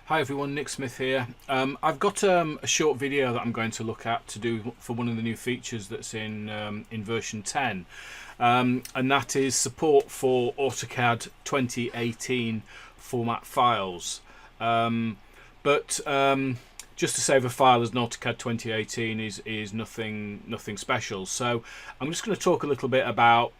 Hi everyone, Nick Smith here. I've got a short video that I'm going to look at to do for one of the new features that's in version 10, and that is support for AutoCAD 2018 format files. But just to save a file as an AutoCAD 2018 is nothing special. So I'm just going to talk a little bit about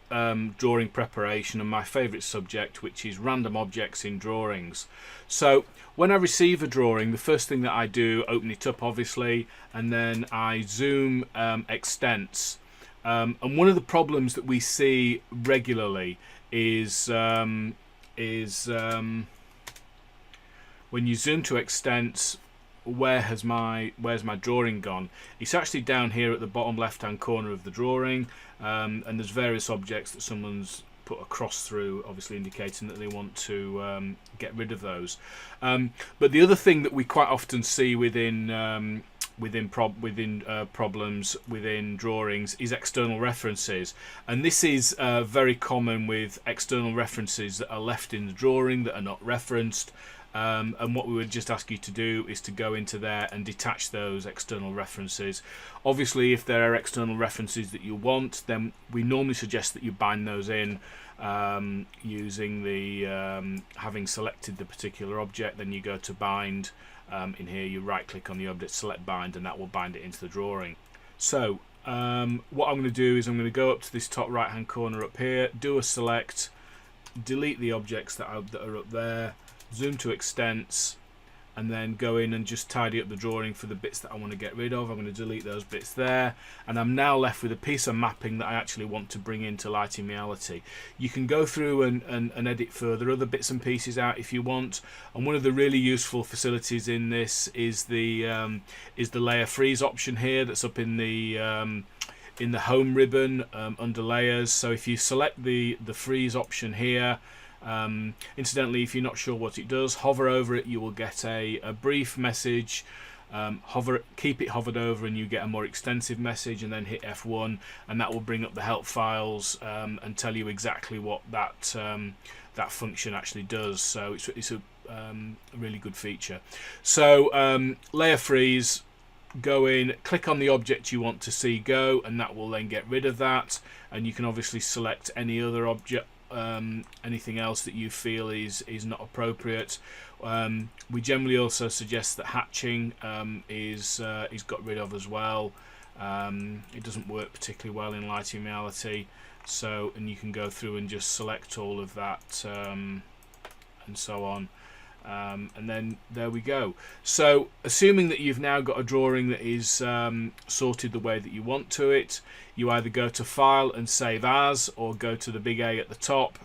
drawing preparation and my favourite subject, which is random objects in drawings. So when I receive a drawing, the first thing that I do, open it up obviously, and then I zoom extents. And one of the problems that we see regularly is when you zoom to extents, where's my drawing gone? It's actually down here at the bottom left hand corner of the drawing, and there's various objects that someone's put a cross through, obviously indicating that they want to get rid of those. But the other thing that we quite often see within problems within drawings is external references, and this is very common with external references that are left in the drawing that are not referenced. And what we would just ask you to do is to go into there and detach those external references. Obviously, if there are external references that you want, then we normally suggest that you bind those in using the having selected the particular object. Then you go to bind. In here you right click on the object, select bind, and that will bind it into the drawing. So what I'm going to do is I'm going to go up to this top right hand corner up here, do a select, delete the objects that are up there, zoom to extents, and then go in and just tidy up the drawing for the bits that I want to get rid of. I'm going to delete those bits there, and I'm now left with a piece of mapping that I actually want to bring into Lighting Reality. You can go through and edit further other bits and pieces out if you want, and one of the really useful facilities in this is the layer freeze option here that's up in the home ribbon under layers. So if you select the freeze option here, incidentally, if you're not sure what it does, hover over it, you will get a brief message. Keep it hovered over and you get a more extensive message, and then hit F1 and that will bring up the help files and tell you exactly what that function actually does. So it's a really good feature. So layer freeze, go in, click on the object you want to see go, and that will then get rid of that, and you can obviously select any other object, anything else that you feel is not appropriate. We generally also suggest that hatching is got rid of as well. It doesn't work particularly well in Lighting Reality, so, and you can go through and just select all of that and so on. And then there we go. So assuming that you've now got a drawing that is sorted the way that you want to it, you either go to File and Save As, or go to the big A at the top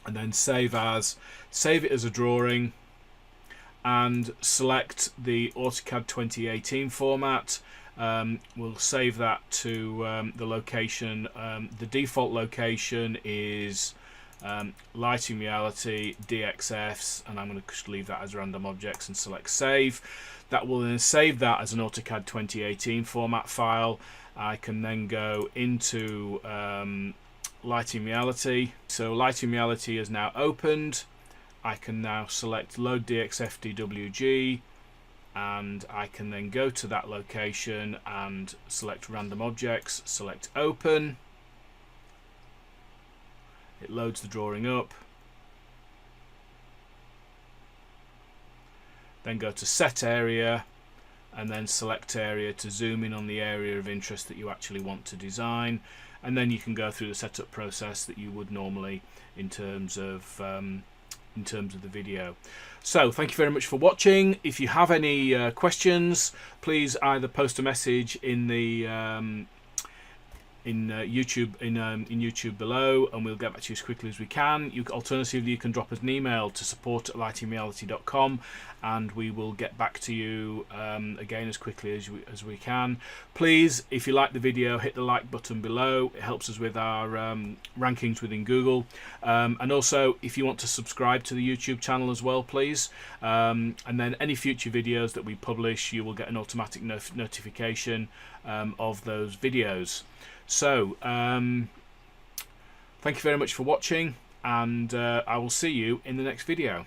and then Save As, save it as a drawing, and select the AutoCAD 2018 format. We'll save that to the location. The default location is Lighting Reality DXFs, and I'm going to just leave that as random objects and select save. That will then save that as an AutoCAD 2018 format file. I can then go into Lighting Reality. So Lighting Reality is now opened. I can now select Load DXF DWG, and I can then go to that location and select random objects, select open. It loads the drawing up. Then go to Set Area, and then select Area to zoom in on the area of interest that you actually want to design. And then you can go through the setup process that you would normally in terms of the video. So thank you very much for watching. If you have any questions, please either post a message in the YouTube below, and we'll get back to you as quickly as we can. Alternatively, you can drop us an email to support@lightingreality.com, and we will get back to you again as quickly as we can. Please, if you like the video, hit the like button below. It helps us with our rankings within Google, and also if you want to subscribe to the YouTube channel as well, please, and then any future videos that we publish, you will get an automatic notification of those videos. So thank you very much for watching, and I will see you in the next video.